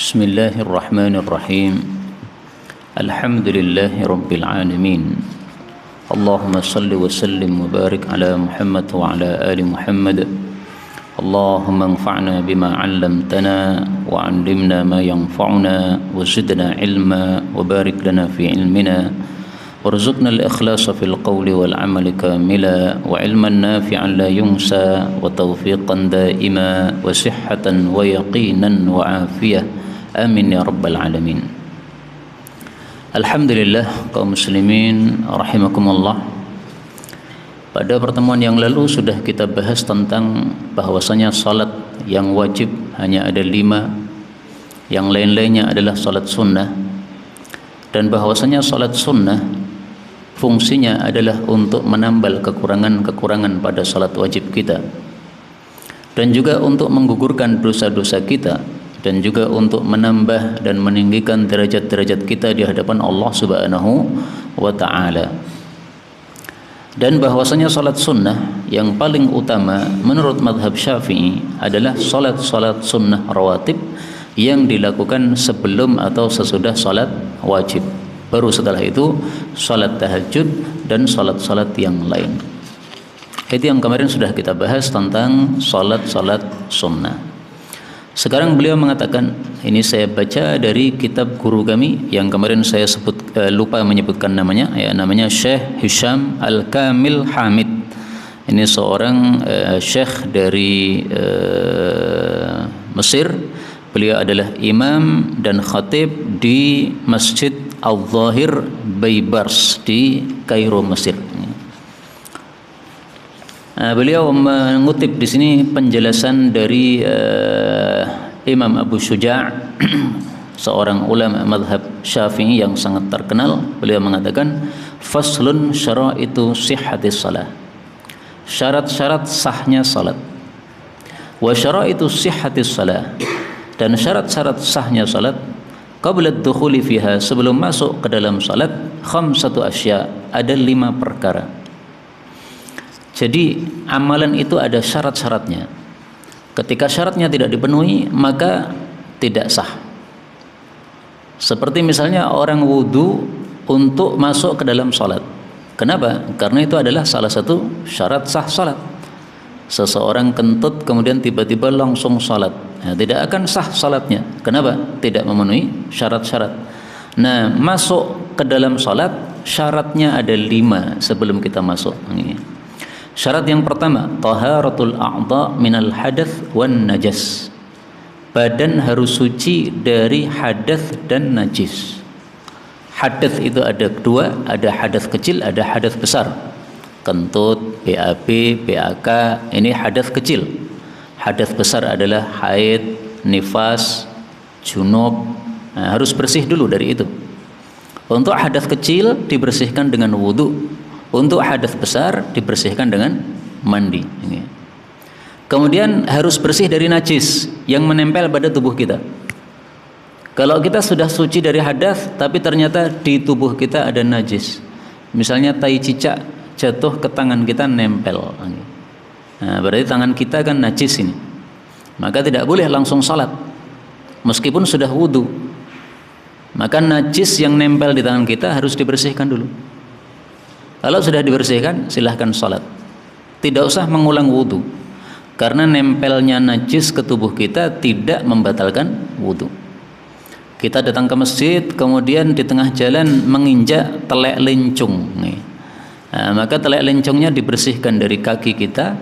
بسم الله الرحمن الرحيم الحمد لله رب العالمين اللهم صل وسلم وبارك على محمد وعلى آل محمد اللهم انفعنا بما علمتنا وعلمنا ما ينفعنا وزدنا علما وبارك لنا في علمنا وارزقنا الإخلاص في القول والعمل كاملا وعلما نافعا لا ينسى وتوفيقا دائما وصحة ويقينا وعافية آمين يا رب العالمين. Alhamdulillah kaum muslimin rahimakumullah. Pada pertemuan yang lalu sudah kita bahas tentang bahwasanya salat yang wajib hanya ada 5, yang lain-lainnya adalah salat sunnah, dan bahwasanya salat sunnah fungsinya adalah untuk menambal kekurangan-kekurangan pada salat wajib kita, dan juga untuk menggugurkan dosa-dosa kita, dan juga untuk menambah dan meninggikan derajat-derajat kita di hadapan Allah Subhanahu wa ta'ala. Dan bahwasanya salat sunnah yang paling utama menurut madhab Syafi'i adalah salat-salat sunnah rawatib yang dilakukan sebelum atau sesudah salat wajib. Baru setelah itu salat tahajud dan salat-salat yang lain. Itu yang kemarin sudah kita bahas tentang salat-salat sunnah. Sekarang beliau mengatakan, ini saya baca dari kitab guru kami yang kemarin saya lupa menyebutkan namanya, namanya Syekh Hisham Al-Kamil Hamid. Ini seorang syekh dari Mesir. Beliau adalah imam dan khatib di Masjid Al-Zahir Baybars di Kairo, Mesir. Beliau mengutip di sini penjelasan dari Imam Abu Syuja', seorang ulama madhab Syafi'i yang sangat terkenal. Beliau mengatakan, faslun syara'itu sihhatis salah, syarat-syarat sahnya salat, wa syara'itu sihhatis salah, dan syarat-syarat sahnya salat, qabla ad-dukhuli fiha, sebelum masuk ke dalam salat, khamsatu asya, ada 5 perkara. Jadi amalan itu ada syarat-syaratnya. Ketika syaratnya tidak dipenuhi, maka tidak sah. Seperti misalnya orang wudu untuk masuk ke dalam salat. Kenapa? Karena itu adalah salah satu syarat sah salat. Seseorang kentut kemudian tiba-tiba langsung salat, tidak akan sah salatnya. Kenapa? Tidak memenuhi syarat-syarat. Nah, masuk ke dalam salat syaratnya ada 5 sebelum kita masuk. Syarat yang pertama, taharatul a'dha minal hadath wan najas. Badan harus suci dari hadath dan najis. Hadath itu ada 2, ada hadath kecil, ada hadath besar. Kentut, BAB, BAK, ini hadath kecil. Hadath besar adalah haid, nifas, junub. Nah, harus bersih dulu dari itu. Untuk hadath kecil dibersihkan dengan wudu. Untuk hadas besar dibersihkan dengan mandi. Kemudian harus bersih dari najis yang menempel pada tubuh kita. Kalau kita sudah suci dari hadas, tapi ternyata di tubuh kita ada najis, misalnya tai cicak jatuh ke tangan kita nempel, nah, berarti tangan kita kan najis ini. Maka tidak boleh langsung salat meskipun sudah wudu. Maka najis yang nempel di tangan kita harus dibersihkan dulu. Kalau sudah dibersihkan, silahkan sholat. Tidak usah mengulang wudu, karena nempelnya najis ke tubuh kita tidak membatalkan wudu. Kita datang ke masjid, kemudian di tengah jalan menginjak telek lencung. Nah, maka telek lencungnya dibersihkan dari kaki kita,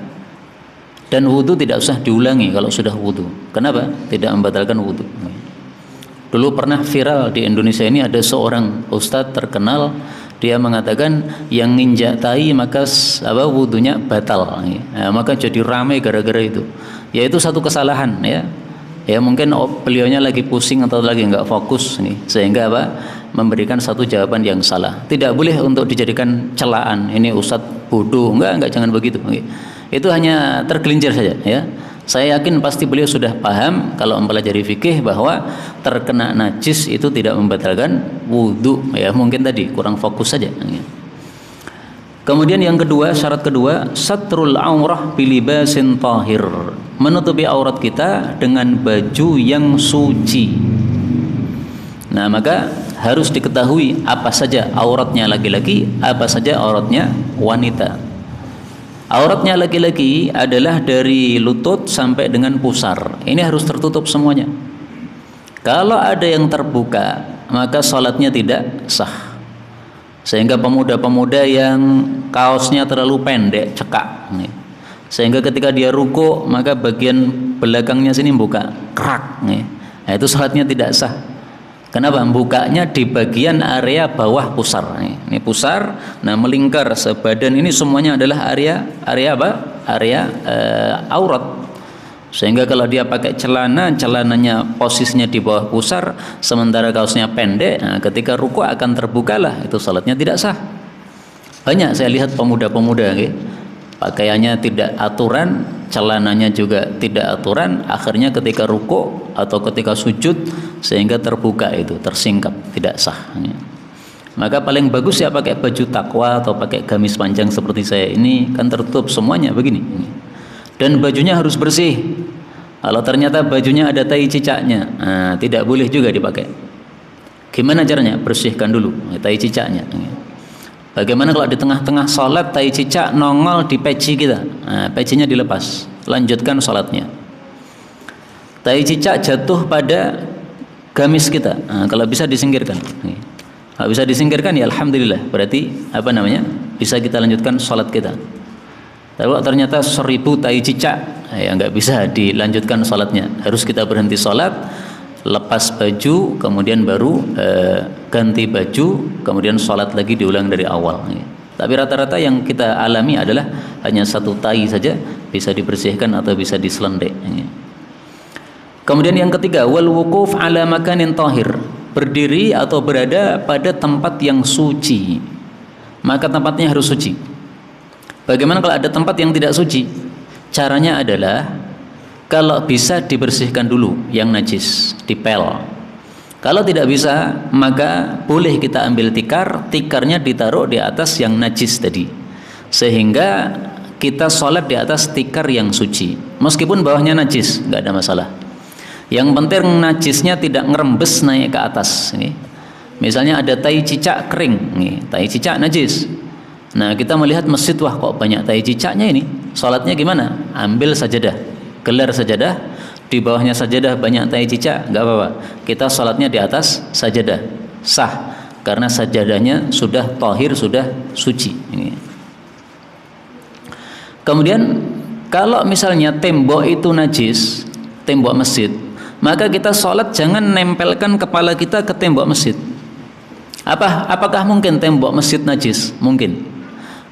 dan wudu tidak usah diulangi kalau sudah wudu. Kenapa? Tidak membatalkan wudu. Dulu pernah viral di Indonesia ini, ada seorang ustadz terkenal. Dia mengatakan yang nginjak tai maka wudunya batal. Nah, maka jadi ramai gara-gara itu. Ya, itu satu kesalahan, ya. Ya, mungkin beliaunya lagi pusing atau lagi nggak fokus nih, sehingga memberikan satu jawaban yang salah. Tidak boleh untuk dijadikan celaan. Ini ustadz bodoh, enggak, jangan begitu. Itu hanya tergelincir saja, ya. Saya yakin pasti beliau sudah paham kalau mempelajari fikih bahwa terkena najis itu tidak membatalkan wudu. Ya, mungkin tadi kurang fokus saja. Kemudian yang kedua, syarat kedua, satrul aurah bilibasin tahir, menutupi aurat kita dengan baju yang suci. Nah, maka harus diketahui apa saja auratnya laki-laki, apa saja auratnya wanita. Auratnya laki-laki adalah dari lutut sampai dengan pusar. Ini harus tertutup semuanya. Kalau ada yang terbuka, maka sholatnya tidak sah. Sehingga pemuda-pemuda yang kaosnya terlalu pendek, cekak, sehingga ketika dia ruku, maka bagian belakangnya sini buka, kerak, nah, itu sholatnya tidak sah. Kenapa? Bukanya di bagian area bawah pusar. Ini pusar, nah melingkar sebadan ini semuanya adalah area apa? Area aurat. Sehingga kalau dia pakai celananya posisinya di bawah pusar, sementara kaosnya pendek, nah ketika ruku akan terbukalah, itu salatnya tidak sah. Banyak saya lihat pemuda-pemuda, pakaiannya tidak aturan, celananya juga tidak aturan, akhirnya ketika ruku atau ketika sujud sehingga terbuka itu, tersingkap, tidak sah. Maka paling bagus ya pakai baju takwa atau pakai gamis panjang seperti saya ini, kan tertutup semuanya begini. Dan bajunya harus bersih. Kalau ternyata bajunya ada tai cicaknya, nah, tidak boleh juga dipakai. Gimana caranya? Bersihkan dulu tai cicaknya. Bagaimana kalau di tengah-tengah sholat tai cicak nongol di peci kita? Nah, pecinya dilepas, lanjutkan sholatnya. Tai cicak jatuh pada gamis kita, nah, kalau bisa disingkirkan. Kalau bisa disingkirkan ya alhamdulillah, berarti apa namanya? Bisa kita lanjutkan sholat kita. Tapi kalau ternyata 1000 tai cicak, ya nggak bisa dilanjutkan sholatnya. Harus kita berhenti sholat, lepas baju, kemudian baru ganti baju, kemudian sholat lagi diulang dari awal. Tapi rata-rata yang kita alami adalah hanya 1 tai saja, bisa dibersihkan atau bisa diselendek. Kemudian yang ketiga, wal wukuf ala makanin tahir, berdiri atau berada pada tempat yang suci. Maka tempatnya harus suci. Bagaimana kalau ada tempat yang tidak suci? Caranya adalah kalau bisa dibersihkan dulu yang najis, dipel. Kalau tidak bisa, maka boleh kita ambil tikar, tikarnya ditaruh di atas yang najis tadi, sehingga kita sholat di atas tikar yang suci. Meskipun bawahnya najis, nggak ada masalah. Yang penting najisnya tidak ngerembes naik ke atas. Misalnya ada tai cicak kering, tai cicak najis. Nah, kita melihat masjid, wah kok banyak tai cicaknya ini, sholatnya gimana? Ambil sajadah, gelar sajadah, di bawahnya sajadah banyak tai cicak, nggak apa-apa, kita sholatnya di atas sajadah, sah, karena sajadahnya sudah tahir, sudah suci. Kemudian kalau misalnya tembok itu najis, tembok masjid, maka kita sholat jangan nempelkan kepala kita ke tembok masjid. Apakah mungkin tembok masjid najis? Mungkin.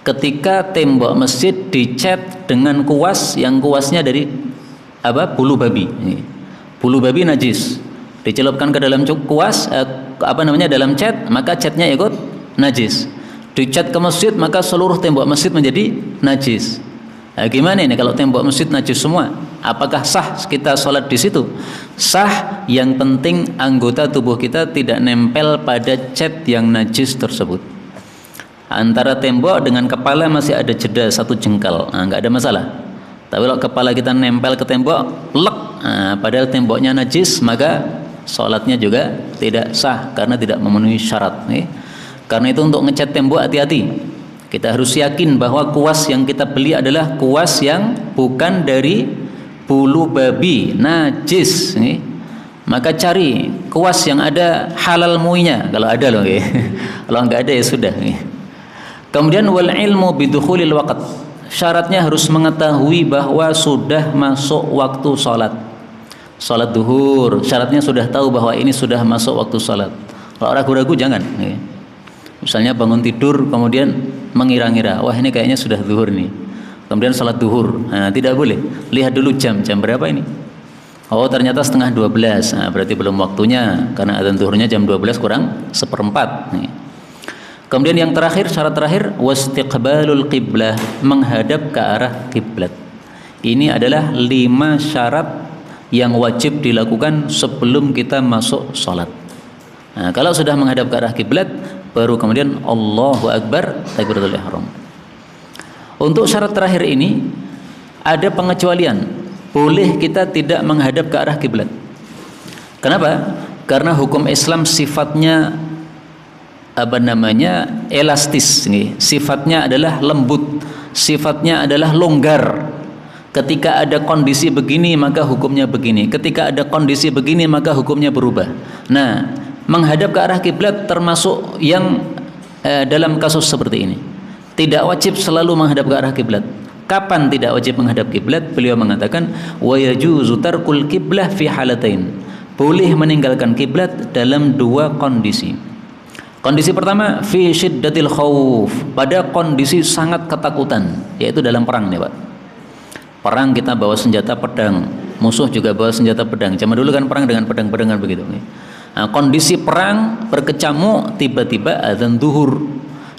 Ketika tembok masjid dicat dengan kuas, yang kuasnya dari bulu babi. Bulu babi najis. Dicelupkan ke dalam kuas, dalam cat, maka catnya ikut najis. Dicat ke masjid, maka seluruh tembok masjid menjadi najis. Nah, gimana ini kalau tembok masjid najis semua? Apakah sah kita sholat di situ? Sah, yang penting anggota tubuh kita tidak nempel pada cat yang najis tersebut. Antara tembok dengan kepala masih ada jeda 1 jengkal, nah, nggak ada masalah. Tapi kalau kepala kita nempel ke tembok, lek, nah, padahal temboknya najis, maka sholatnya juga tidak sah karena tidak memenuhi syarat. Karena itu untuk ngecat tembok hati-hati. Kita harus yakin bahwa kuas yang kita beli adalah kuas yang bukan dari bulu babi najis. Maka cari kuas yang ada halal muinya, kalau ada loh. Kalau nggak ada ya sudah. Kemudian wal ilmu bidukhulil waqt, syaratnya harus mengetahui bahwa sudah masuk waktu sholat. Sholat duhur, syaratnya sudah tahu bahwa ini sudah masuk waktu sholat. Kalau ragu-ragu jangan. Misalnya bangun tidur kemudian mengira-ngira, wah ini kayaknya sudah duhur nih, kemudian sholat duhur. Nah, tidak boleh. Lihat dulu jam berapa ini. Oh ternyata 11:30, nah, berarti belum waktunya, karena adzan duhurnya jam 12 kurang 1/4. Kemudian yang terakhir, syarat terakhir, wastiqbalul qiblah, menghadap ke arah kiblat. Ini adalah 5 syarat yang wajib dilakukan sebelum kita masuk sholat. Nah, kalau sudah menghadap ke arah kiblat, baru kemudian Allahu Akbar, takbiratul ihram. Untuk syarat terakhir ini ada pengecualian. Boleh kita tidak menghadap ke arah kiblat. Kenapa? Karena hukum Islam sifatnya elastis nih. Sifatnya adalah lembut, sifatnya adalah longgar. Ketika ada kondisi begini maka hukumnya begini, ketika ada kondisi begini maka hukumnya berubah. Nah, menghadap ke arah kiblat termasuk yang dalam kasus seperti ini. Tidak wajib selalu menghadap ke arah kiblat. Kapan tidak wajib menghadap kiblat? Beliau mengatakan wa yajuzu tarkul qiblah fi halatain. Boleh meninggalkan kiblat dalam dua kondisi. Kondisi pertama fi syiddatil khauf, pada kondisi sangat ketakutan, yaitu dalam perang nih, Pak. Perang kita bawa senjata pedang, musuh juga bawa senjata pedang. Zaman dulu kan perang dengan pedang-pedangan begitu. Nah, kondisi perang berkecamuk, tiba-tiba azan zuhur,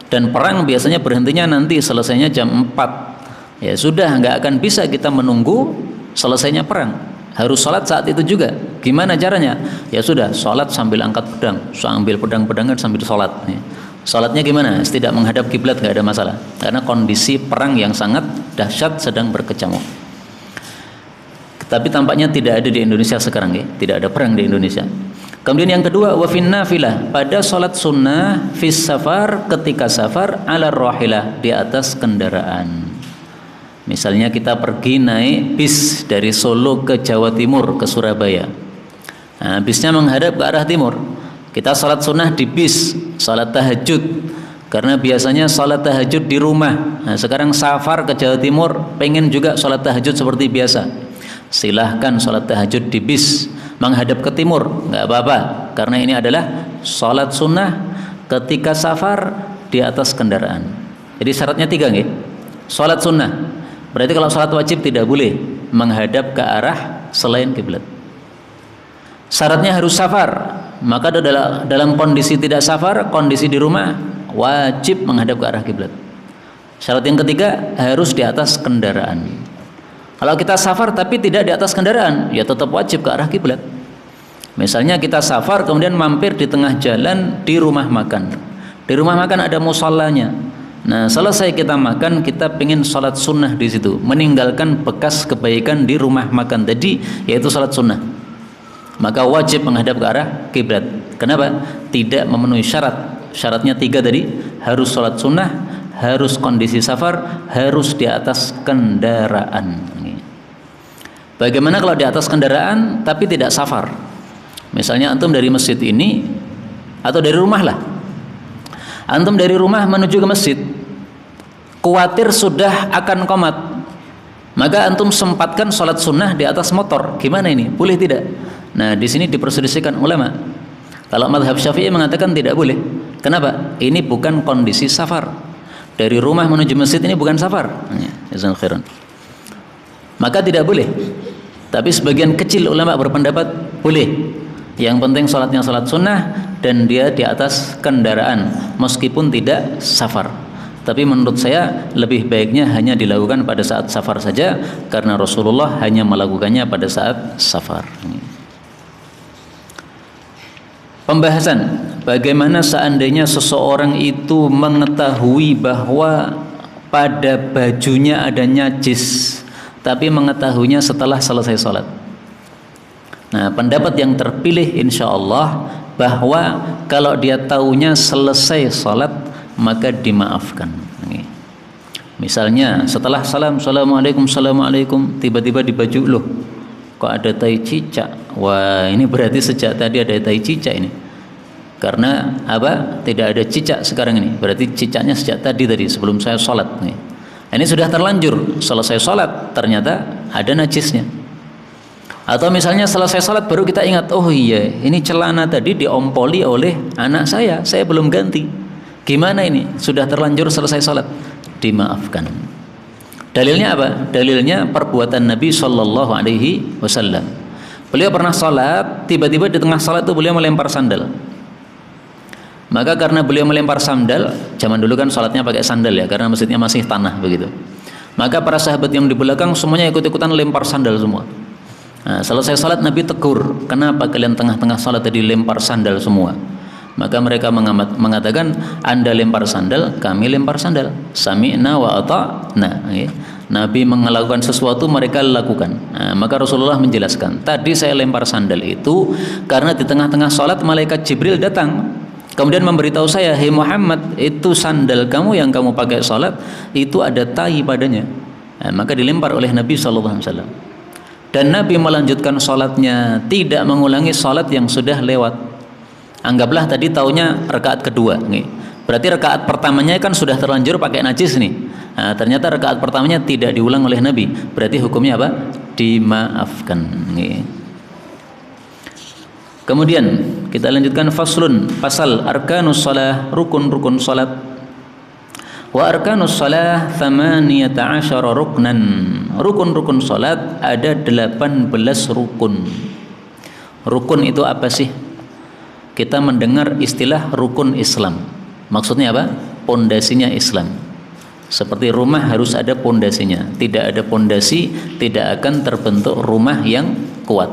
dan perang biasanya berhentinya nanti selesainya jam 4. Ya sudah, nggak akan bisa kita menunggu selesainya perang. Harus sholat saat itu juga. Gimana caranya? Ya sudah, sholat sambil angkat pedang, sambil pedang-pedangan sambil sholat. Sholatnya gimana? Tidak menghadap kiblat, nggak ada masalah. Karena kondisi perang yang sangat dahsyat sedang berkecamuk. Tapi tampaknya tidak ada di Indonesia sekarang ya, tidak ada perang di Indonesia. Kemudian yang kedua, wa fin nafilah, pada sholat sunnah fis safar, ketika safar, ala rahilah, di atas kendaraan. Misalnya kita pergi naik bis dari Solo ke Jawa Timur, ke Surabaya. Nah, bisnya menghadap ke arah timur. Kita sholat sunnah di bis, sholat tahajud. Karena biasanya sholat tahajud di rumah. Nah, sekarang safar ke Jawa Timur, pengen juga sholat tahajud seperti biasa. Silahkan sholat tahajud di bis, menghadap ke timur, nggak apa-apa. Karena ini adalah sholat sunnah ketika safar di atas kendaraan. Jadi syaratnya 3 nih. Sholat sunnah. Berarti kalau sholat wajib tidak boleh menghadap ke arah selain kiblat. Syaratnya harus safar. Maka dalam kondisi tidak safar, kondisi di rumah, wajib menghadap ke arah kiblat. Syarat yang ketiga, harus di atas kendaraan. Kalau kita safar tapi tidak di atas kendaraan, ya tetap wajib ke arah kiblat. Misalnya kita safar kemudian mampir di tengah jalan di rumah makan. Di rumah makan ada musallanya. Nah, selesai kita makan, kita pengen sholat sunnah di situ, meninggalkan bekas kebaikan di rumah makan tadi, yaitu sholat sunnah. Maka wajib menghadap ke arah kiblat. Kenapa? Tidak memenuhi syarat. Syaratnya 3 tadi, harus sholat sunnah, harus kondisi safar, harus di atas kendaraan. Bagaimana kalau di atas kendaraan tapi tidak safar? Misalnya antum dari masjid ini, atau dari rumah lah, antum dari rumah menuju ke masjid, khawatir sudah akan qomat, maka antum sempatkan sholat sunnah di atas motor. Gimana ini? Boleh tidak? Nah, di sini diperselisihkan ulama. Kalau mazhab Syafi'i mengatakan tidak boleh. Kenapa? Ini bukan kondisi safar. Dari rumah menuju masjid ini bukan safar. Jazakallahu khairan. Maka tidak boleh. Tapi sebagian kecil ulama berpendapat boleh. Yang penting sholatnya sholat sunnah dan dia di atas kendaraan meskipun tidak safar. Tapi menurut saya lebih baiknya hanya dilakukan pada saat safar saja, karena Rasulullah hanya melakukannya pada saat safar. Pembahasan bagaimana seandainya seseorang itu mengetahui bahwa pada bajunya ada najis, tapi mengetahuinya setelah selesai sholat. Nah, pendapat yang terpilih insya Allah bahwa kalau dia tahunya selesai sholat maka dimaafkan. Misalnya setelah salam, assalamualaikum, assalamualaikum, tiba-tiba di baju, loh kok ada tai cicak? Wah, ini berarti sejak tadi ada tai cicak ini. Karena apa? Tidak ada cicak sekarang ini. Berarti cicaknya sejak tadi sebelum saya sholat. Ini sudah terlanjur, selesai sholat ternyata ada najisnya. Atau misalnya selesai sholat baru kita ingat, oh iya, ini celana tadi diompoli oleh anak saya belum ganti. Gimana ini? Sudah terlanjur selesai sholat, dimaafkan. Dalilnya apa? Dalilnya perbuatan Nabi Shallallahu Alaihi Wasallam. Beliau pernah sholat, tiba-tiba di tengah sholat itu beliau melempar sandal. Maka karena beliau melempar sandal, zaman dulu kan sholatnya pakai sandal ya, karena masjidnya masih tanah begitu. Maka para sahabat yang di belakang semuanya ikut-ikutan lempar sandal semua. Nah, selesai sholat Nabi tegur, kenapa kalian tengah-tengah sholat tadi lempar sandal semua? Maka mereka mengatakan, Anda lempar sandal, kami lempar sandal. Sami'na wa ata'na. Nabi melakukan sesuatu mereka lakukan. Nah, maka Rasulullah menjelaskan, tadi saya lempar sandal itu karena di tengah-tengah sholat malaikat Jibril datang, kemudian memberitahu saya, hei Muhammad, itu sandal kamu yang kamu pakai sholat itu ada tai padanya. Nah, maka dilempar oleh Nabi SAW. Dan Nabi melanjutkan sholatnya, tidak mengulangi sholat yang sudah lewat. Anggaplah tadi taunya rakaat kedua nih. Berarti rakaat pertamanya kan sudah terlanjur pakai najis nih. Nah, ternyata rakaat pertamanya tidak diulang oleh Nabi. Berarti hukumnya apa? Dimaafkan nih. Kemudian kita lanjutkan faslun, pasal arkanus shalah, rukun-rukun salat. Wa arkanus shalah 18 ruknan. Rukun-rukun salat ada 18 rukun. Rukun itu apa sih? Kita mendengar istilah rukun Islam. Maksudnya apa? Pondasinya Islam. Seperti rumah harus ada pondasinya. Tidak ada pondasi, tidak akan terbentuk rumah yang kuat.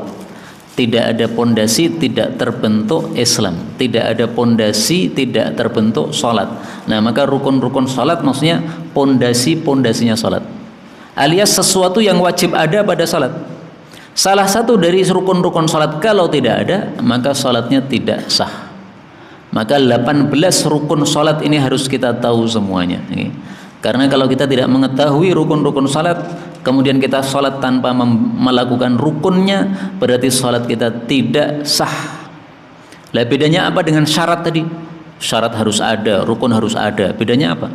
Tidak ada pondasi, tidak terbentuk Islam. Tidak ada pondasi, tidak terbentuk salat. Nah, maka rukun-rukun salat maksudnya pondasi-pondasinya salat. Alias sesuatu yang wajib ada pada salat. Salah satu dari rukun-rukun salat kalau tidak ada, maka salatnya tidak sah. Maka 18 rukun salat ini harus kita tahu semuanya. Karena kalau kita tidak mengetahui rukun-rukun salat, kemudian kita salat tanpa melakukan rukunnya, berarti salat kita tidak sah. Lah bedanya apa dengan syarat tadi? Syarat harus ada, rukun harus ada. Bedanya apa?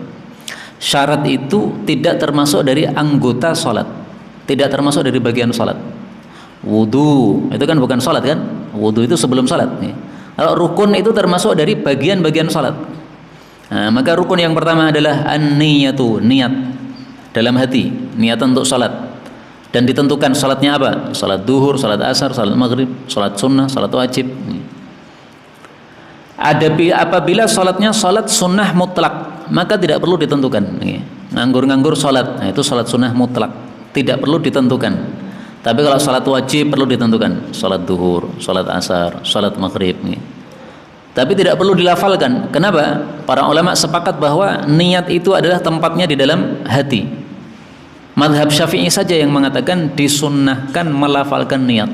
Syarat itu tidak termasuk dari anggota salat, tidak termasuk dari bagian salat. Wudu itu kan bukan salat kan? Wudu itu sebelum salat. Kalau rukun itu termasuk dari bagian-bagian salat. Nah, maka rukun yang pertama adalah an-niyatu, niat dalam hati, niat untuk salat. Dan ditentukan salatnya apa? Salat duhur, salat asar, salat maghrib, salat sunnah, salat wajib. Apabila salatnya salat sunnah mutlak, maka tidak perlu ditentukan. Nganggur-nganggur salat, nah itu salat sunnah mutlak, tidak perlu ditentukan. Tapi kalau salat wajib perlu ditentukan, salat duhur, salat asar, salat maghrib. Tapi tidak perlu dilafalkan. Kenapa? Para ulama sepakat bahwa niat itu adalah tempatnya di dalam hati. Mazhab Syafi'i saja yang mengatakan disunnahkan melafalkan niat.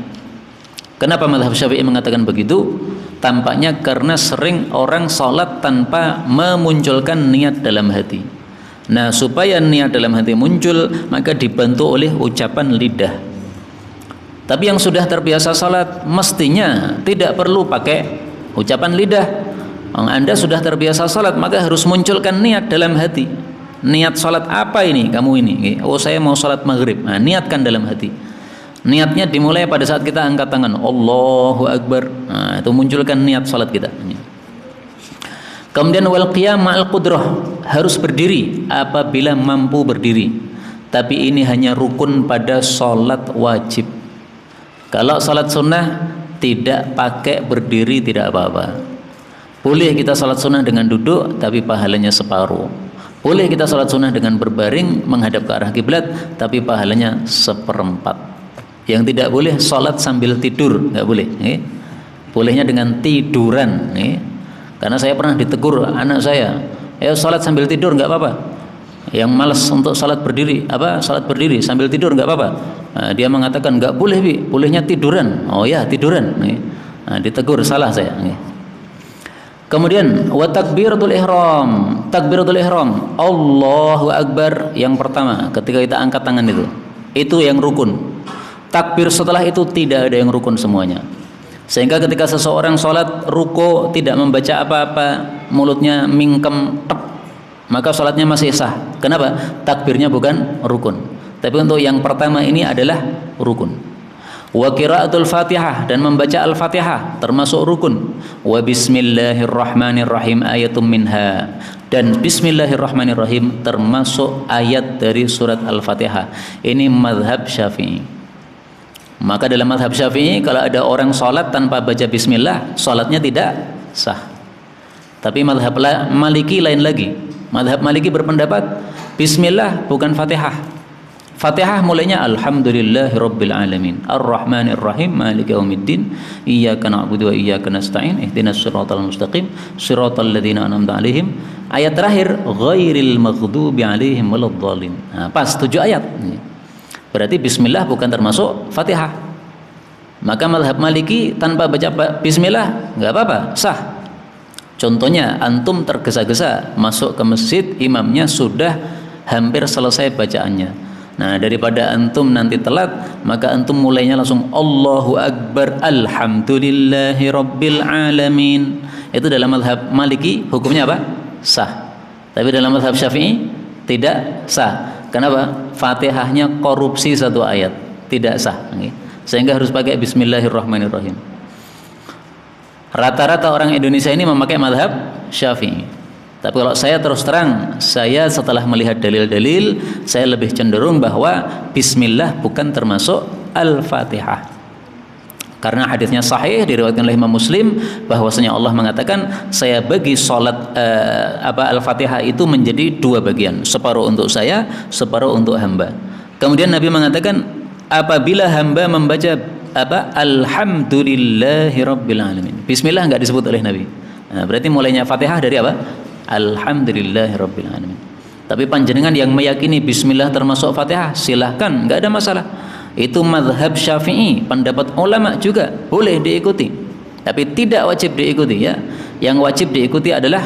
Kenapa mazhab Syafi'i mengatakan begitu? Tampaknya karena sering orang sholat tanpa memunculkan niat dalam hati. Nah, supaya niat dalam hati muncul, maka dibantu oleh ucapan lidah. Tapi yang sudah terbiasa sholat, mestinya tidak perlu pakai ucapan lidah. Anda sudah terbiasa salat, maka harus munculkan niat dalam hati. Niat salat apa ini? Kamu ini. Oh, saya mau salat maghrib. Nah, niatkan dalam hati. Niatnya dimulai pada saat kita angkat tangan, Allahu Akbar. Nah, itu munculkan niat salat kita. Kemudian wal qiyam ma'al qudrah, harus berdiri apabila mampu berdiri. Tapi ini hanya rukun pada salat wajib. Kalau salat sunnah tidak pakai berdiri tidak apa-apa. Boleh kita salat sunnah dengan duduk, tapi pahalanya separuh. Boleh kita salat sunnah dengan berbaring menghadap ke arah kiblat, tapi pahalanya seperempat. Yang tidak boleh salat sambil tidur, nggak boleh. Bolehnya dengan tiduran. Karena saya pernah ditegur anak saya, salat sambil tidur nggak apa-apa. Yang malas untuk salat berdiri, salat berdiri sambil tidur nggak apa-apa. Nah, dia mengatakan nggak boleh, Bi, bolehnya tiduran. Oh ya, tiduran. Nah, ditegur, salah saya. Kemudian wa takbiratul ihram. Takbiratul ihram, Allahu Akbar yang pertama ketika kita angkat tangan itu. Itu yang rukun. Takbir setelah itu tidak ada yang rukun semuanya. Sehingga ketika seseorang sholat ruko tidak membaca apa-apa, mulutnya mingkem, maka sholatnya masih sah. Kenapa? Takbirnya bukan rukun. Tapi untuk yang pertama ini adalah rukun. Wa qiraatul Fatihah, dan membaca Al-Fatihah termasuk rukun. Wa bismillahirrahmanirrahim ayatum minha, dan bismillahirrahmanirrahim termasuk ayat dari surat Al-Fatihah. Ini mazhab Syafi'i. Maka dalam mazhab Syafi'i kalau ada orang sholat tanpa baca bismillah, sholatnya tidak sah. Tapi mazhab Maliki lain lagi. Mazhab Maliki berpendapat bismillah bukan Fatihah. Fatihah mulainya alhamdulillahirabbil alamin, arrahmanirrahim, maliki yaumiddin, iyyaka na'budu wa iyyaka nasta'in, ihdinas siratal mustaqim, siratal ladzina an'amta 'alaihim Ayat terakhir ghairil maghdubi alaihim waladdallin. Nah, pas 7 ayat. Berarti bismillah bukan termasuk Fatihah. Maka mazhab Maliki tanpa baca bismillah nggak apa-apa, sah. Contohnya antum tergesa-gesa masuk ke masjid, imamnya sudah hampir selesai bacaannya. Nah, daripada antum nanti telat, maka antum mulainya langsung Allahu Akbar, alhamdulillahi rabbil alamin. Itu dalam mazhab Maliki hukumnya apa? Sah. Tapi dalam mazhab Syafi'i tidak sah. Kenapa? Fatihahnya korupsi 1 ayat, tidak sah. Sehingga harus pakai bismillahirrahmanirrahim. Rata-rata orang Indonesia ini memakai mazhab Syafi'i. Tapi kalau saya terus terang, saya setelah melihat dalil-dalil, saya lebih cenderung bahwa bismillah bukan termasuk Al-Fatihah. Karena hadisnya sahih diriwayatkan oleh Imam Muslim bahwasanya Allah mengatakan, saya bagi salat Al-Fatihah itu menjadi 2 bagian, separuh untuk saya, separuh untuk hamba. Kemudian Nabi mengatakan, apabila hamba membaca alhamdulillahi rabbil alamin, bismillah enggak disebut oleh Nabi. Nah, berarti mulainya Fatihah dari apa? Alhamdulillahi rabbil alamin. Tapi panjenengan yang meyakini bismillah termasuk Fatihah, silahkan, enggak ada masalah. Itu mazhab Syafi'i, pendapat ulama juga boleh diikuti, tapi tidak wajib diikuti ya. Yang wajib diikuti adalah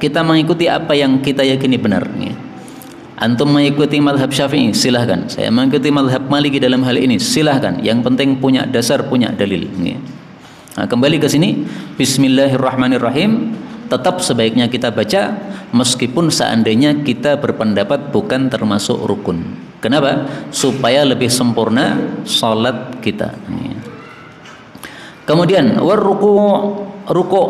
kita mengikuti apa yang kita yakini benar ya. Antum mengikuti mazhab Syafi'i, silahkan. Saya mengikuti mazhab Maliki dalam hal ini, silahkan. Yang penting punya dasar, punya dalil ya. Nah, kembali ke sini, bismillahirrahmanirrahim tetap sebaiknya kita baca meskipun seandainya kita berpendapat bukan termasuk rukun. Kenapa? Supaya lebih sempurna salat kita. Kemudian ruku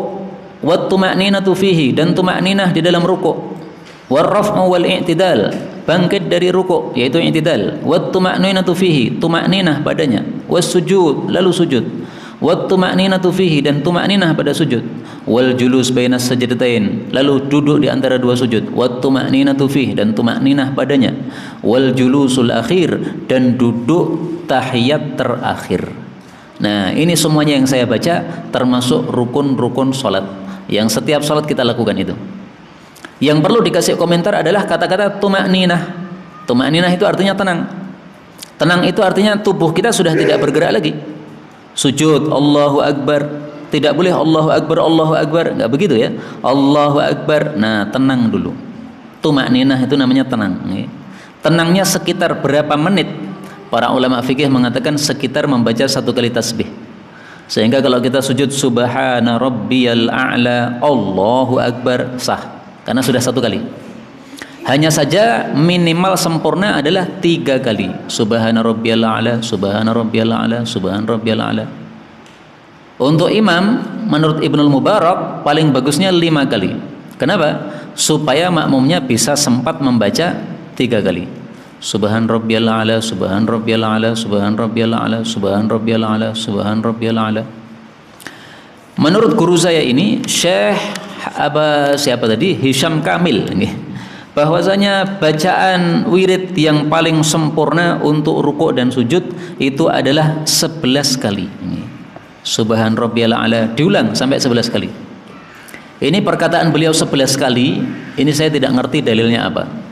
wat tuma'ninatu fihi, dan tuma'ninah di dalam ruku. Warraf'u wal i'tidal, bangkit dari ruku yaitu i'tidal. Wat tuma'ninatu fihi, tuma'ninah padanya. Was sujud, lalu sujud. Wat tuma'ninatu fihi, dan tuma'ninah pada sujud. Wal julus bainas sajdatain, lalu duduk di antara 2 sujud. Wat tuma'ninatu fihi, dan tuma'ninah padanya. Wal julusul akhir, dan duduk tahiyat terakhir. Nah, ini semuanya yang saya baca termasuk rukun-rukun salat yang setiap salat kita lakukan itu. Yang perlu dikasih komentar adalah kata-kata tuma'ninah. Tuma'ninah itu artinya tenang. Tenang itu artinya tubuh kita sudah tidak bergerak lagi. Sujud Allahu Akbar, tidak boleh Allahu Akbar, enggak begitu ya. Allahu Akbar. Nah, tenang dulu. Tuma'ninah itu namanya tenang. Tenangnya sekitar berapa menit? Para ulama fikih mengatakan sekitar membaca 1 kali tasbih. Sehingga kalau kita sujud subhana rabbiyal a'la, Allahu Akbar, sah. Karena sudah 1 kali. Hanya saja minimal sempurna adalah 3 kali. Subhana rabbiyal a'la, subhana rabbiyal a'la, subhana rabbiyal a'la. Untuk imam, menurut Ibnul Mubarak paling bagusnya 5 kali. Kenapa? Supaya makmumnya bisa sempat membaca 3 kali. Subhan rabbiyal a'la, subhan rabbiyal a'la, subhan rabbiyal a'la, subhan rabbiyal a'la, subhan rabbiyal a'la. Menurut guru saya ini, Syekh siapa tadi? Hisham Kamil nih. Bahwasanya bacaan wirid yang paling sempurna untuk rukuk dan sujud itu adalah 11 kali. Subhan rabbiyal a'la diulang sampai 11 kali. Ini perkataan beliau 11 kali, ini saya tidak ngerti dalilnya apa.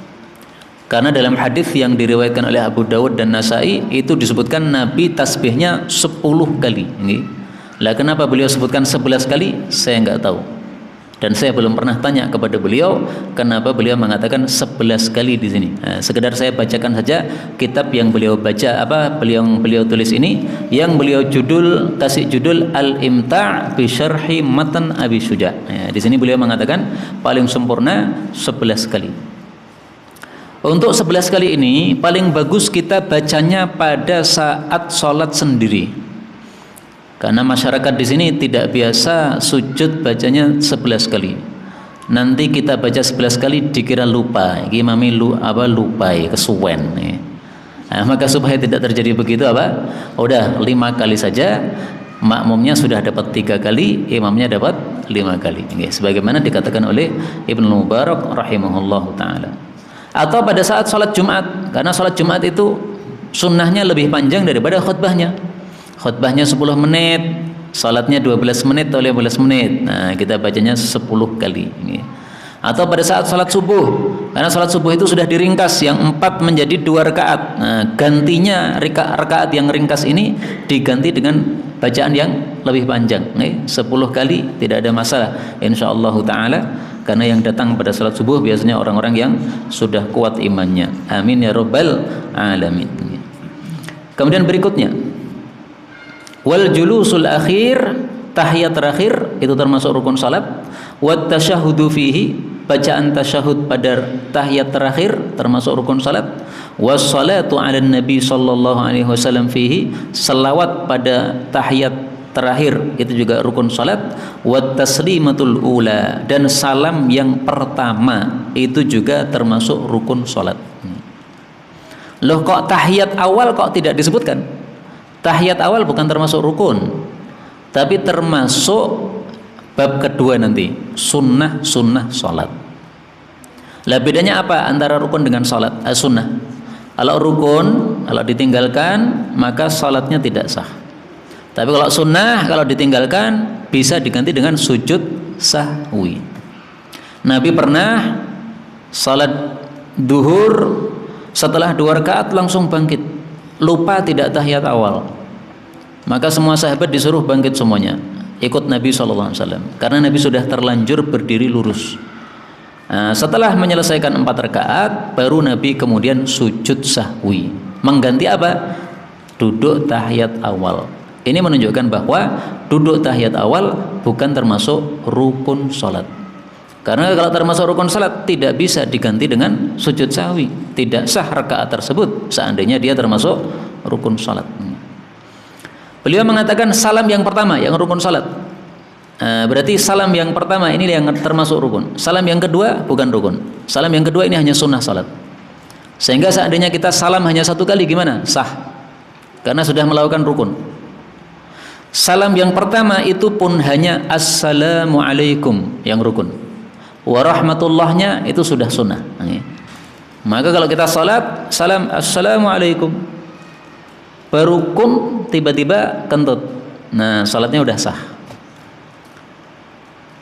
Karena dalam hadis yang diriwayatkan oleh Abu Dawud dan Nasai itu disebutkan Nabi tasbihnya 10 kali. Lah kenapa beliau sebutkan 11 kali? Saya nggak tahu. Dan saya belum pernah tanya kepada beliau kenapa beliau mengatakan 11 kali di sini. Nah, sekedar saya bacakan saja kitab yang beliau baca beliau tulis ini, yang beliau kasih judul Al-Imta' bi Syarhi Matan Abi Syuja'. Nah, di sini beliau mengatakan paling sempurna 11 kali. Untuk 11 kali ini paling bagus kita bacanya pada saat sholat sendiri. Karena masyarakat di sini tidak biasa sujud bacanya 11 kali. Nanti kita baca 11 kali dikira lupa. Iki mami lupa kesuwen. Nah, maka supaya tidak terjadi begitu udah 5 kali saja. Makmumnya sudah dapat 3 kali, imamnya dapat 5 kali. Sebagaimana dikatakan oleh Ibnu Mubarak rahimahullahu taala. Atau pada saat sholat Jumat, karena sholat Jumat itu sunnahnya lebih panjang daripada khutbahnya. Khutbahnya 10 menit, salatnya 12 menit atau 15 menit. Nah, kita bacanya 10 kali. Atau pada saat salat subuh, karena salat subuh itu sudah diringkas yang 4 menjadi 2 rakaat. Nah, gantinya rakaat yang ringkas ini diganti dengan bacaan yang lebih panjang, 10 kali tidak ada masalah insyaallah taala, karena yang datang pada salat subuh biasanya orang-orang yang sudah kuat imannya. Amin ya rabbal alamin. Kemudian berikutnya, wal julusul akhir, tahiyat terakhir itu termasuk rukun salat. Wat tasyahhudu fihi, bacaan tasyahud pada tahiyat terakhir termasuk rukun salat. Was salatu 'alan nabi sallallahu alaihi wasallam fihi, selawat pada tahiyat terakhir itu juga rukun salat. Wat taslimatul ula, dan salam yang pertama itu juga termasuk rukun salat. Loh, kok tahiyat awal kok tidak disebutkan? Tahiyat awal bukan termasuk rukun, tapi termasuk bab kedua nanti, sunnah salat. Lah bedanya apa antara rukun dengan salat? Sunnah. Kalau rukun, kalau ditinggalkan maka salatnya tidak sah. Tapi kalau sunnah, kalau ditinggalkan bisa diganti dengan sujud sahwi. Nabi pernah salat duhur, setelah 2 rakaat langsung bangkit, lupa tidak tahiyat awal. Maka semua sahabat disuruh bangkit semuanya, ikut Nabi SAW, karena Nabi sudah terlanjur berdiri lurus. Nah, setelah menyelesaikan 4 rakaat, baru Nabi kemudian sujud sahwi, mengganti apa? Duduk tahiyat awal. Ini menunjukkan bahwa duduk tahiyat awal bukan termasuk rukun salat. Karena kalau termasuk rukun salat tidak bisa diganti dengan sujud sahwi, tidak sah rakaat tersebut seandainya dia termasuk rukun salat. Beliau mengatakan salam yang pertama yang rukun salat. Berarti salam yang pertama ini yang termasuk rukun. Salam yang kedua bukan rukun. Salam yang kedua ini hanya sunnah salat. Sehingga seandainya kita salam hanya 1 kali gimana? Sah. Karena sudah melakukan rukun. Salam yang pertama itu pun hanya assalamualaikum yang rukun. Warahmatullahnya itu sudah sunnah. Maka kalau kita salat, salam assalamualaikum, baru kum tiba-tiba kentut, nah salatnya udah sah.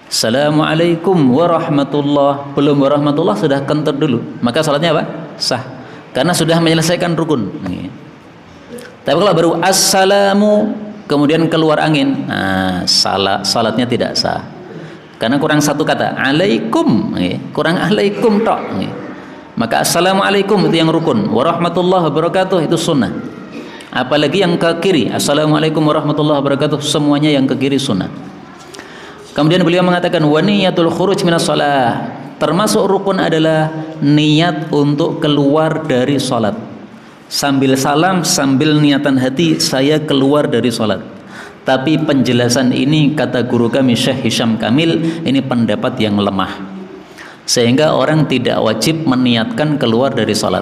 Assalamualaikum warahmatullah, belum warahmatullah sudah kentut dulu, maka salatnya apa? Sah, karena sudah menyelesaikan rukun. Tapi kalau baru assalamu kemudian keluar angin, nah salatnya tidak sah. Karena kurang 1 kata, alaikum, kurang alaikum tok. Maka assalamualaikum itu yang rukun, warahmatullahi wabarakatuh itu sunnah. Apalagi yang ke kiri, assalamualaikum warahmatullahi wabarakatuh, semuanya yang ke kiri sunnah. Kemudian beliau mengatakan wa niyatul khuruj minas shalah, termasuk rukun adalah niat untuk keluar dari salat. Sambil salam, sambil niatan hati saya keluar dari salat. Tapi penjelasan ini kata guru kami Syekh Hisham Kamil, ini pendapat yang lemah. Sehingga orang tidak wajib meniatkan keluar dari salat.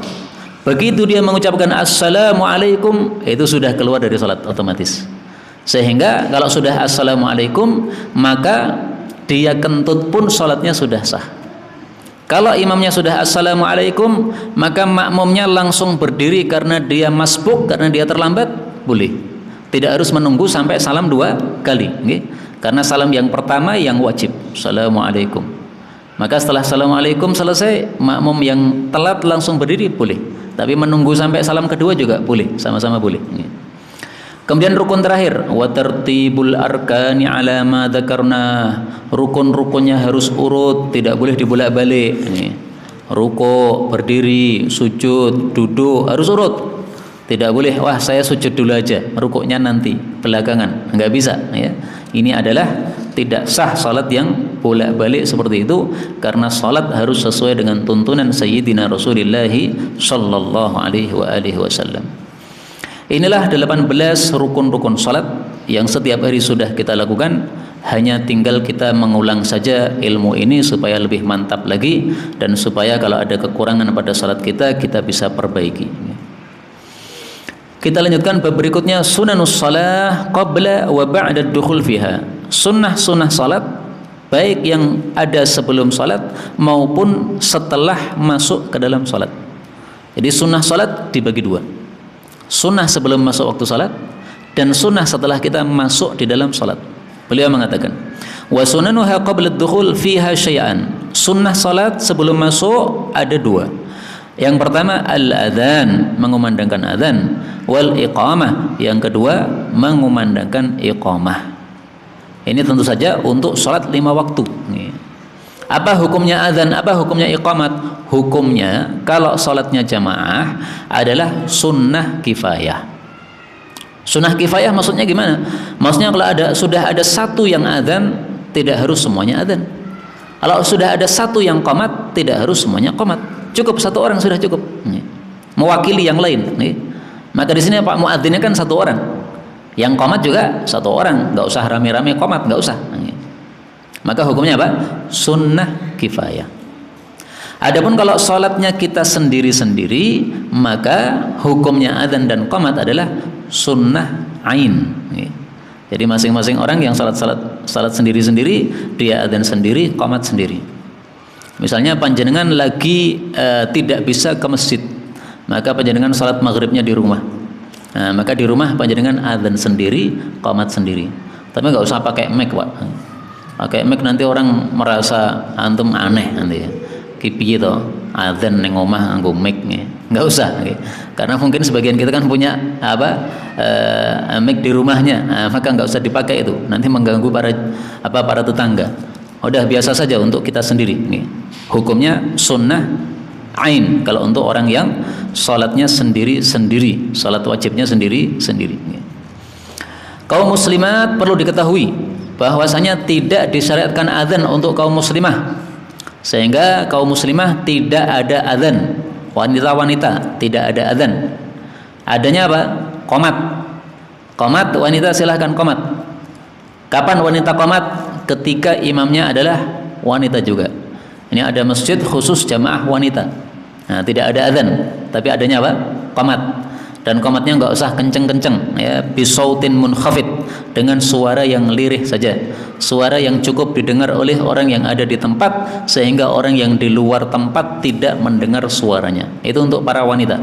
Begitu dia mengucapkan assalamualaikum, itu sudah keluar dari salat otomatis. Sehingga kalau sudah assalamualaikum, maka dia kentut pun salatnya sudah sah. Kalau imamnya sudah assalamualaikum, maka makmumnya langsung berdiri karena dia masbuk, karena dia terlambat, boleh. Tidak harus menunggu sampai salam 2 kali, karena salam yang pertama yang wajib, assalamualaikum. Maka setelah assalamualaikum selesai, makmum yang telat langsung berdiri boleh. Tapi menunggu sampai salam kedua juga boleh, sama-sama boleh. Kemudian rukun terakhir, wa tartibul arkani ala ma dzakarna. Rukun-rukunnya harus urut, tidak boleh dibolak-balik. Ruku, berdiri, sujud, duduk harus urut. Tidak boleh, wah saya sujud dulu aja, rukuknya nanti belakangan. Enggak bisa, ya. Ini adalah tidak sah salat yang bolak-balik seperti itu, karena salat harus sesuai dengan tuntunan Sayyidina Rasulullah sallallahu alaihi wasallam. Inilah 18 rukun-rukun salat yang setiap hari sudah kita lakukan, hanya tinggal kita mengulang saja ilmu ini supaya lebih mantap lagi, dan supaya kalau ada kekurangan pada salat kita bisa perbaiki. Kita lanjutkan bab berikutnya, sunanus shalah qabla wa ba'da dukhul fiha. Sunnah-sunnah salat baik yang ada sebelum salat maupun setelah masuk ke dalam salat. Jadi sunnah salat dibagi 2. Sunnah sebelum masuk waktu salat dan sunnah setelah kita masuk di dalam salat. Beliau mengatakan, wa sunanuha qabla ad-dukhul fiha syai'an. Sunnah salat sebelum masuk ada dua. Yang pertama al-adzan, mengumandangkan adzan, wal iqamah, yang kedua mengumandangkan iqamah. Ini tentu saja untuk salat 5 waktu. Apa hukumnya adzan? Apa hukumnya iqamat? Hukumnya kalau salatnya jamaah adalah sunnah kifayah. Sunnah kifayah maksudnya gimana? Maksudnya kalau sudah ada satu yang adzan, tidak harus semuanya adzan. Kalau sudah ada satu yang qomat, tidak harus semuanya qomat. Cukup satu orang sudah cukup. Mewakili yang lain. Maka di sini Pak muadzinnya kan satu orang. Yang qomat juga satu orang. Nggak usah rame-rame qomat, nggak usah. Maka hukumnya apa? Sunnah kifayah. Adapun kalau sholatnya kita sendiri-sendiri, maka hukumnya adzan dan qomat adalah sunnah ain. Jadi masing-masing orang yang salat sendiri-sendiri, dia adzan sendiri, qomat sendiri. Misalnya panjenengan lagi tidak bisa ke masjid, maka panjenengan salat maghribnya di rumah. Nah, maka di rumah panjenengan adzan sendiri, qomat sendiri. Tapi nggak usah pakai mic, Pak. Pakai mic nanti orang merasa antum aneh nanti ya. Kipi itu adzan neng omah nganggo mic, nggak usah. Karena mungkin sebagian kita kan punya mic di rumahnya, maka nggak usah dipakai itu. Nanti mengganggu para tetangga. Udah biasa saja untuk kita sendiri. Hukumnya sunnah ain kalau untuk orang yang sholatnya sendiri-sendiri, sholat wajibnya sendiri-sendiri. Kaum muslimat perlu diketahui bahwasanya tidak disyariatkan adzan untuk kaum muslimah, sehingga kaum muslimah tidak ada adzan. Wanita-wanita tidak ada adzan. Adanya apa? Qomat. Qomat wanita silahkan qomat. Kapan wanita qomat? Ketika imamnya adalah wanita juga. Ini ada masjid khusus jamaah wanita. Nah, tidak ada adzan, tapi adanya apa? Qomat. Dan qomatnya nggak usah kenceng-kenceng, ya, bisautin munkhafid, dengan suara yang lirih saja, suara yang cukup didengar oleh orang yang ada di tempat, sehingga orang yang di luar tempat tidak mendengar suaranya. Itu untuk para wanita.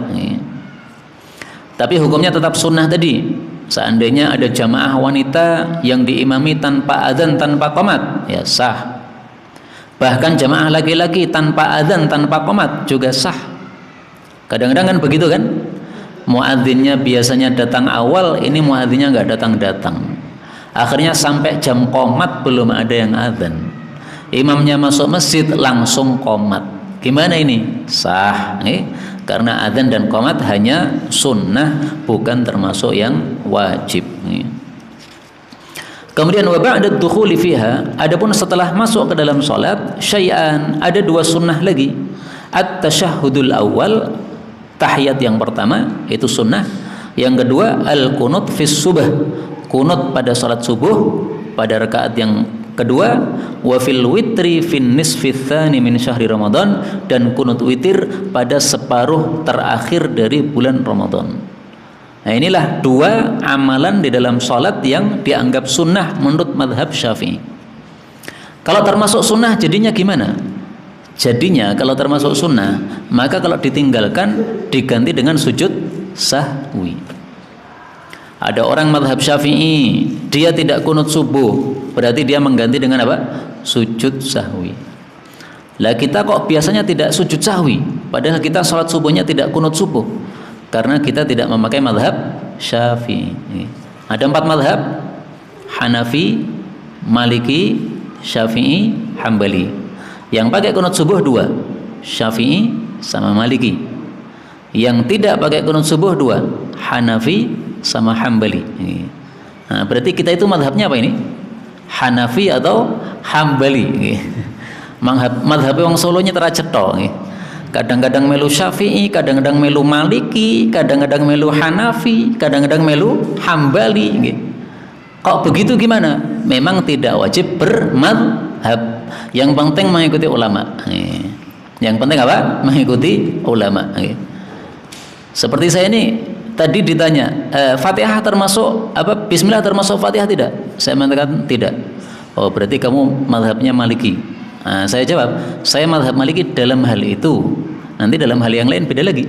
Tapi hukumnya tetap sunnah tadi. Seandainya ada jamaah wanita yang diimami tanpa adzan, tanpa qomat, ya sah. Bahkan jamaah laki-laki tanpa adzan, tanpa qomat juga sah. Kadang-kadang kan begitu kan? Muadzinnya biasanya datang awal, ini muadzinnya nggak datang-datang. Akhirnya sampai jam qomat belum ada yang adzan. Imamnya masuk masjid langsung qomat. Gimana ini? Sah, karena adzan dan qomat hanya sunnah, bukan termasuk yang wajib. Kemudian wa ba'da dukhuli fiha, adapun setelah masuk ke dalam salat, syai'an, ada dua sunnah lagi. At-tasyahhudul awal, tahiyat yang pertama itu sunnah. Yang kedua al-qunut fis subh, kunut pada salat subuh pada rakaat yang kedua, wa fil witri fin nisfi tsani min syahri Ramadan, dan kunut witir pada separuh terakhir dari bulan Ramadan. Nah, inilah dua amalan di dalam salat yang dianggap sunnah menurut mazhab Syafi'i. Kalau termasuk sunnah jadinya gimana? Jadinya kalau termasuk sunnah, maka kalau ditinggalkan diganti dengan sujud sahwi. Ada orang mazhab Syafi'i, dia tidak kunut subuh, berarti dia mengganti dengan apa? Sujud sahwi. Lah kita kok biasanya tidak sujud sahwi, padahal kita sholat subuhnya tidak kunut subuh, karena kita tidak memakai mazhab Syafi'i. Ada 4 mazhab: Hanafi, Maliki, Syafi'i, Hambali. Yang pakai kunut subuh 2, Syafi'i sama Maliki. Yang tidak pakai kunut subuh 2, Hanafi sama Hambali. Nah, berarti kita itu mazhabnya apa ini? Hanafi atau Hambali. Mazhab wong Solonya teracetho. Kadang-kadang melu Syafi'i, kadang-kadang melu Maliki, kadang-kadang melu Hanafi, kadang-kadang melu Hambali. Kok begitu gimana? Memang tidak wajib bermadhab. Yang penting mengikuti ulama. Yang penting apa? Mengikuti ulama. Seperti saya ini tadi ditanya, Fatihah termasuk apa? Bismillah termasuk Fatihah tidak? Saya mengatakan tidak. Oh, berarti kamu mazhabnya Maliki. Nah, saya jawab, saya mazhab Maliki dalam hal itu. Nanti dalam hal yang lain beda lagi.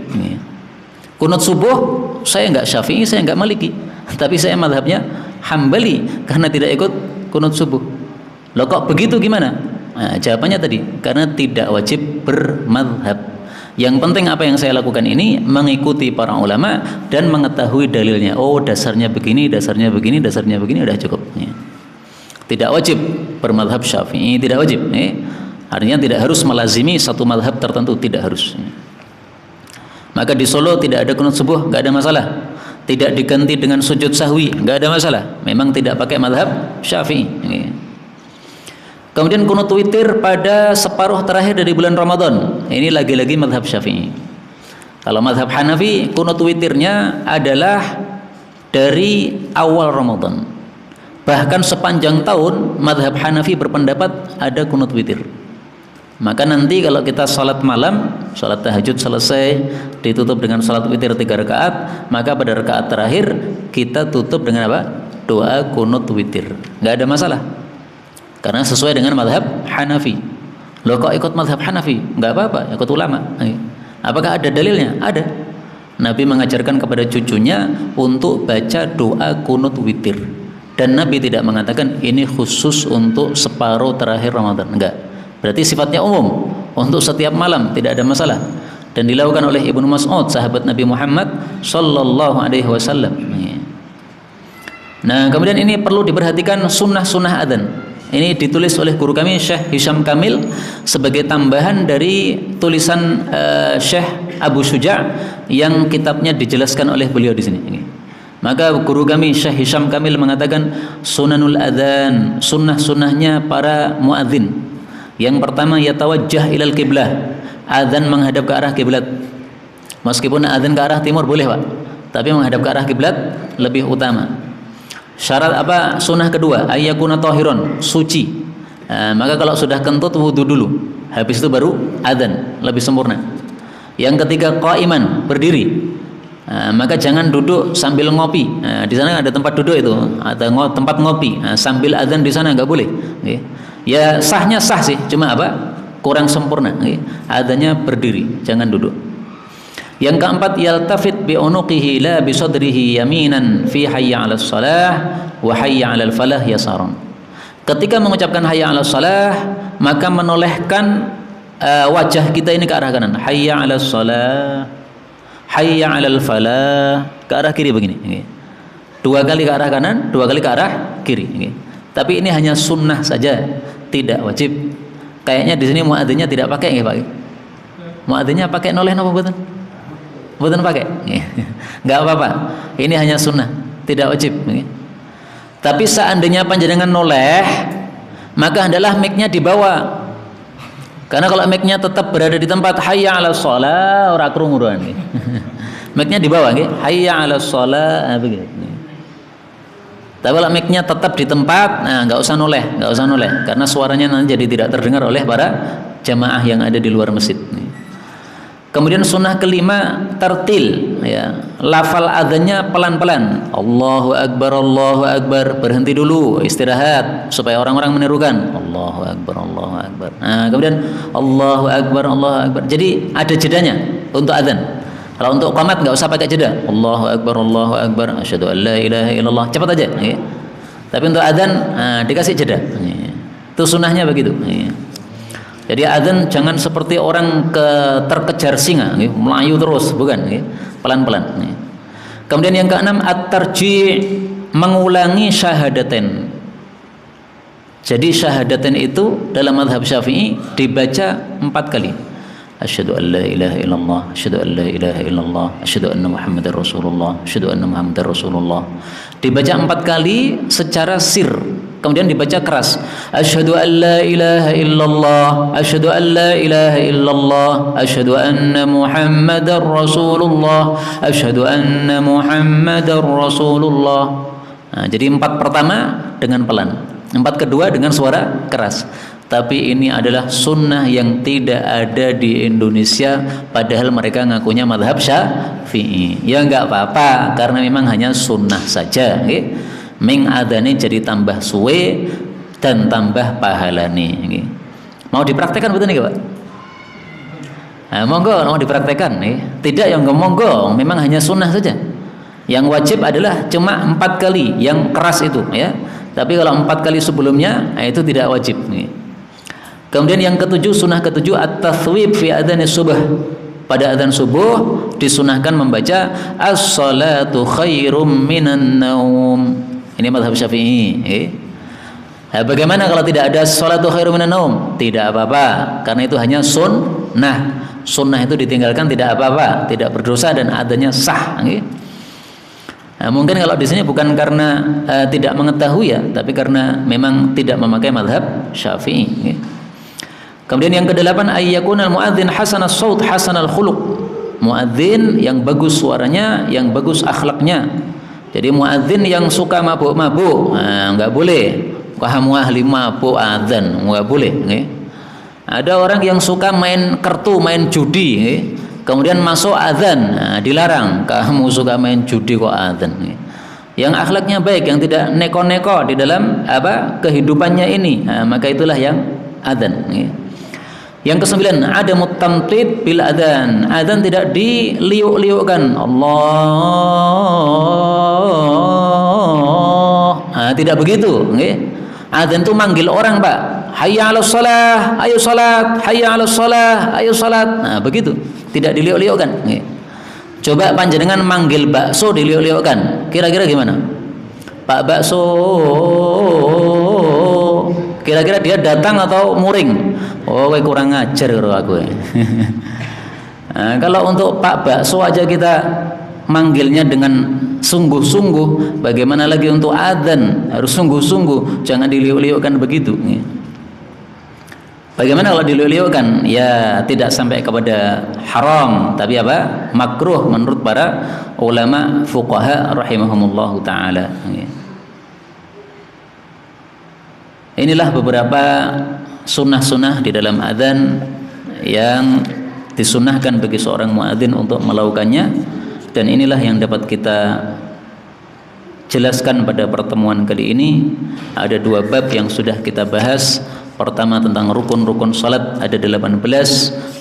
Kunut subuh saya enggak Syafi'i, saya enggak Maliki, tapi saya mazhabnya Hambali karena tidak ikut kunut subuh. Loh kok begitu gimana? Nah, jawabannya tadi karena tidak wajib bermadhab. Yang penting apa yang saya lakukan ini mengikuti para ulama dan mengetahui dalilnya. Oh, dasarnya begini, dasarnya begini, dasarnya begini, udah cukup. Tidak wajib bermadhab Syafi'i, tidak wajib. Artinya tidak harus melazimi satu madhab tertentu, tidak harus. Maka di Solo tidak ada kunut subuh, nggak ada masalah. Tidak diganti dengan sujud sahwi, nggak ada masalah. Memang tidak pakai madhab Syafi'i. Kemudian kunut witir pada separuh terakhir dari bulan Ramadan. Ini lagi-lagi madhab Syafi'i. Kalau madhab Hanafi, kunut witirnya adalah dari awal Ramadan. Bahkan sepanjang tahun madhab Hanafi berpendapat ada kunut witir. Maka nanti kalau kita sholat malam, sholat tahajud selesai, ditutup dengan sholat witir 3 rakaat, maka pada rakaat terakhir kita tutup dengan apa? Doa kunut witir. Nggak ada masalah. Karena sesuai dengan madhab Hanafi. Loh kok ikut madhab Hanafi? Nggak apa-apa, ikut ulama. Apakah ada dalilnya? Ada. Nabi mengajarkan kepada cucunya untuk baca doa kunut witir. Dan Nabi tidak mengatakan ini khusus untuk separuh terakhir Ramadan. Enggak. Berarti sifatnya umum untuk setiap malam, tidak ada masalah. Dan dilakukan oleh Ibnu Mas'ud, sahabat Nabi Muhammad sallallahu alaihi wasallam. Nah, kemudian ini perlu diperhatikan sunnah-sunnah adzan. Ini ditulis oleh guru kami Syekh Hisham Kamil sebagai tambahan dari tulisan Syekh Abu Syuja' yang kitabnya dijelaskan oleh beliau di sini. Maka guru kami Syekh Hisham Kamil mengatakan sunanul adzan, sunnah-sunnahnya para muadzin. Yang pertama yatawajjah ilal qiblah, adzan menghadap ke arah kiblat. Meskipun adzan ke arah timur boleh, Pak, tapi menghadap ke arah kiblat lebih utama. Syarat apa? Sunnah kedua ayyakuna tahiron, suci. Maka kalau sudah kentut wudu dulu, habis itu baru adzan, lebih sempurna. Yang ketiga qaiman, berdiri. Maka jangan duduk sambil ngopi. Di sana ada tempat duduk itu, ada tempat ngopi. Sambil adzan di sana nggak boleh. Ya sahnya sah sih, cuma apa? Kurang sempurna. Adzannya berdiri, jangan duduk. Yang keempat yaltafit bi unuqihi la bi sadrihi yaminan fi hayya 'alas shalah wa hayya 'alal falah yasaran. Ketika mengucapkan hayya 'alas shalah, maka menolehkan wajah kita ini ke arah kanan. Hayya 'alas shalah, hayya 'alal falah, ke arah kiri begini. 2 kali ke arah kanan, 2 kali ke arah kiri. Tapi ini hanya sunnah saja, tidak wajib. Kayaknya di sini muadzinnya tidak pakai nggih, Pak. Muadzinnya pakai noleh napa mboten? Mboten pakai. Enggak apa-apa. Ini hanya sunnah, tidak wajib. Tapi seandainya panjenengan noleh, maka hendaklah mic-nya dibawa. Karena kalau mic-nya tetap berada di tempat hayya 'alas shalah ora krungu nggih. Mic-nya dibawa nggih, hayya 'alas shalah begitu. Tapi kalau mic-nya tetap di tempat, nah nggak usah noleh, karena suaranya nanti jadi tidak terdengar oleh para jamaah yang ada di luar masjid. Kemudian sunnah kelima tartil, ya, lafal adzannya pelan-pelan. Allahu Akbar, berhenti dulu, istirahat supaya orang-orang menirukan. Allahu Akbar. Nah, kemudian Allahu Akbar. Jadi ada jedanya untuk adzan. Kalau untuk qomat nggak usah pakai jeda. Allahu Akbar, asyhadu an la ilaha illallah. Cepat aja. Tapi untuk adzan dikasih jeda. Itu sunnahnya begitu. Jadi adzan jangan seperti orang terkejar singa, melayu terus, bukan. Pelan-pelan. Kemudian yang keenam at-tarji', mengulangi syahadatain. Jadi syahadatain itu dalam mazhab Syafi'i dibaca 4 kali. Asyhadu an la ilaha illallah, asyhadu an la ilaha illallah, asyhadu anna Muhammadar Rasulullah, asyhadu anna Muhammadar Rasulullah. Dibaca 4 kali secara sir, kemudian dibaca keras. Asyhadu an la ilaha illallah, asyhadu an la ilaha illallah, asyhadu anna Muhammadar Rasulullah, asyhadu anna Muhammadar Rasulullah. Nah, jadi 4 pertama dengan pelan, 4 kedua dengan suara keras. Tapi ini adalah sunnah yang tidak ada di Indonesia, padahal mereka ngakunya madhab Syafi'i. Ya nggak apa-apa, karena memang hanya sunnah saja. Ming adane jadi tambah suwe dan tambah pahala nih. Mau dipraktekkan betul nih Pak? Nah, monggo mau dipraktekkan nih. Tidak yang nggak monggo, memang hanya sunnah saja. Yang wajib adalah cuma 4 kali yang keras itu, ya. Tapi kalau 4 kali sebelumnya, itu tidak wajib nih. Kemudian yang ketujuh, sunnah ketujuh at-tathwib fi adzanis subh. Pada adzan subuh disunahkan membaca as-salatu khairum minan naum. Ini mazhab Syafi'i. Nah, bagaimana kalau tidak ada salatu khairum minan naum? Tidak apa-apa, karena itu hanya sunnah. Sunnah itu ditinggalkan tidak apa-apa, tidak berdosa dan adanya sah. Nah, mungkin kalau di sini bukan karena tidak mengetahui ya, tapi karena memang tidak memakai mazhab Syafi'i. Kemudian yang kedelapan, ayyakunal muadzin hasanas saut hasanal khuluq. Muadzin yang bagus suaranya, yang bagus akhlaknya. Jadi muadzin yang suka mabuk-mabuk, enggak boleh. Kamu ahli mabuk adzan, enggak boleh, nggih. Ada orang yang suka main kartu, main judi, nggih. Kemudian masuk adzan, dilarang. Kamu suka main judi kok adzan, nggih. Yang akhlaknya baik, yang tidak neko-neko di dalam kehidupannya ini, maka itulah yang adzan, nggih. Yang kesembilan, ada mutamtid bil adzan. Adzan tidak diliuk-liukkan. Allah. Tidak begitu, nggih. Adzan itu manggil orang, Pak. Hayya 'alas shalah, ayo salat. Hayya 'alas shalah, ayo salat. Begitu. Tidak diliuk-liukkan, nggih. Coba panjenengan manggil bakso diliuk-liukkan. Kira-kira gimana? Pak bakso. Kira-kira dia datang atau muring? Oh, kurang ajar karo aku. Nah, kalau untuk Pak bakso aja kita manggilnya dengan sungguh-sungguh, bagaimana lagi untuk adzan? Harus sungguh-sungguh, jangan diliuk-liukkan begitu. Bagaimana kalau diliuk-liukkan? Ya tidak sampai kepada haram, tapi apa? Makruh menurut para ulama fuqaha rahimahumullahu taala. Inilah beberapa sunnah-sunnah di dalam adzan yang disunnahkan bagi seorang muadzin untuk melakukannya, dan inilah yang dapat kita jelaskan pada pertemuan kali ini. Ada dua bab yang sudah kita bahas. Pertama tentang rukun-rukun salat ada 18,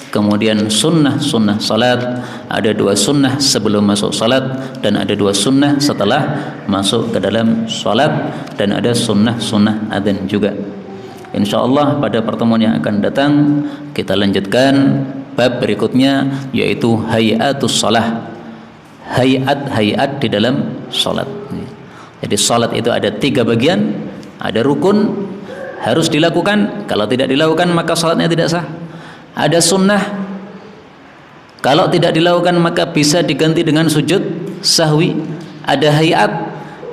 kemudian sunnah-sunnah salat ada 2 sunnah sebelum masuk salat, dan ada 2 sunnah setelah masuk ke dalam salat, dan ada sunnah-sunnah adzan juga. Insyaallah pada pertemuan yang akan datang kita lanjutkan bab berikutnya, yaitu hayatus shalah. Hayat di dalam salat. Jadi salat itu ada 3 bagian, ada rukun harus dilakukan, kalau tidak dilakukan maka salatnya tidak sah. Ada sunnah, kalau tidak dilakukan maka bisa diganti dengan sujud sahwi. Ada hayat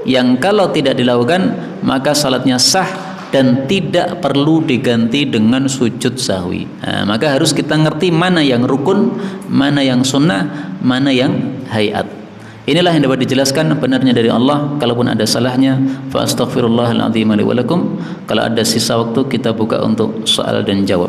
yang kalau tidak dilakukan maka salatnya sah dan tidak perlu diganti dengan sujud sahwi. Maka harus kita ngerti mana yang rukun, mana yang sunnah, mana yang hayat. Inilah yang dapat dijelaskan, benarnya dari Allah. Kalaupun ada salahnya, fa astaghfirullahal azim li wa lakum. Kalau ada sisa waktu kita buka untuk soal dan jawab.